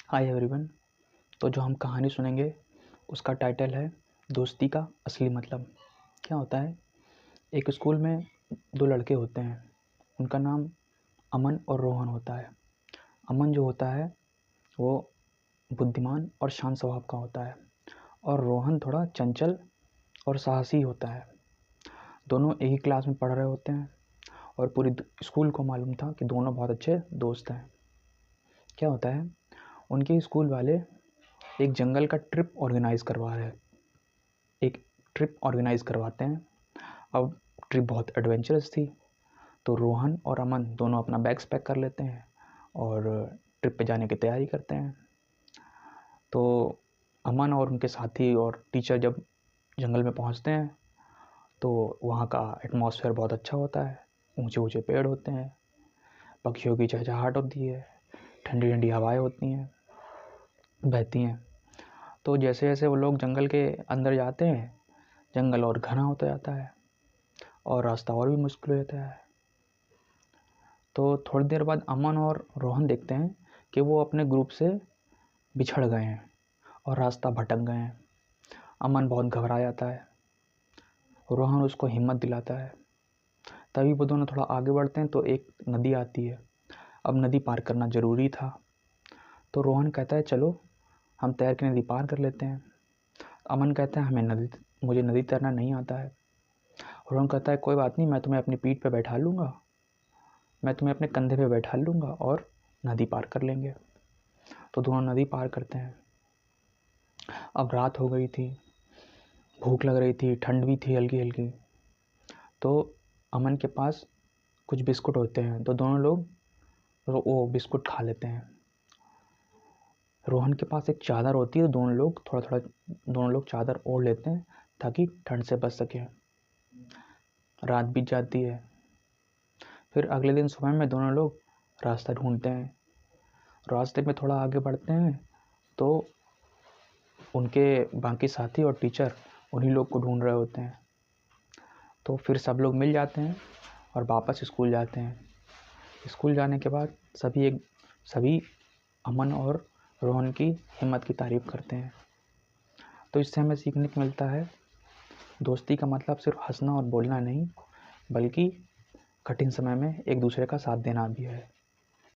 Hi everyone. तो जो हम कहानी सुनेंगे उसका टाइटल है दोस्ती का असली मतलब। क्या होता है, एक स्कूल में दो लड़के होते हैं। उनका नाम अमन और रोहन होता है। अमन जो होता है वो बुद्धिमान और शांत स्वभाव का होता है और रोहन थोड़ा चंचल और साहसी होता है। दोनों एक ही क्लास में पढ़ रहे होते हैं और पूरी स्कूल को मालूम था कि दोनों बहुत अच्छे दोस्त हैं। क्या होता है, उनके स्कूल वाले एक जंगल का ट्रिप ऑर्गेनाइज करवाते हैं। अब ट्रिप बहुत एडवेंचरस थी, तो रोहन और अमन दोनों अपना बैग्स पैक कर लेते हैं और ट्रिप पे जाने की तैयारी करते हैं। तो अमन और उनके साथी और टीचर जब जंगल में पहुंचते हैं तो वहाँ का एटमॉस्फेयर बहुत अच्छा होता है। ऊंचे ऊंचे पेड़ होते हैं, पक्षियों की चहचहाहट होती है, ठंडी ठंडी हवाएं होती हैं, बहती हैं। तो जैसे जैसे वो लोग जंगल के अंदर जाते हैं, जंगल और घना होता जाता है और रास्ता और भी मुश्किल हो जाता है। तो थोड़ी देर बाद अमन और रोहन देखते हैं कि वो अपने ग्रुप से बिछड़ गए हैं और रास्ता भटक गए हैं। अमन बहुत घबरा जाता है, रोहन उसको हिम्मत दिलाता है। तभी वो दोनों थोड़ा आगे बढ़ते हैं तो एक नदी आती है। अब नदी पार करना ज़रूरी था, तो रोहन कहता है चलो हम तैर के नदी पार कर लेते हैं। अमन कहता है मुझे नदी तैरना नहीं आता है। रोहन कहता है कोई बात नहीं, मैं तुम्हें अपनी पीठ पे बैठा लूँगा, मैं तुम्हें अपने कंधे पे बैठा लूँगा और नदी पार कर लेंगे। तो दोनों नदी पार करते हैं। अब रात हो गई थी, भूख लग रही थी, ठंड भी थी हल्की हल्की। तो अमन के पास कुछ बिस्कुट होते हैं, तो दोनों लोग वो बिस्कुट खा लेते हैं। रोहन के पास एक चादर होती है, तो दोनों लोग चादर ओढ़ लेते हैं ताकि ठंड से बच सकें। रात बीत जाती है। फिर अगले दिन सुबह में दोनों लोग रास्ता ढूंढते हैं। रास्ते में थोड़ा आगे बढ़ते हैं तो उनके बाकी साथी और टीचर उन्हीं लोग को ढूंढ रहे होते हैं। तो फिर सब लोग मिल जाते हैं और वापस स्कूल जाते हैं। स्कूल जाने के बाद सभी अमन और रोहन की हिम्मत की तारीफ़ करते हैं। तो इससे हमें सीखने को मिलता है, दोस्ती का मतलब सिर्फ हंसना और बोलना नहीं, बल्कि कठिन समय में एक दूसरे का साथ देना भी है।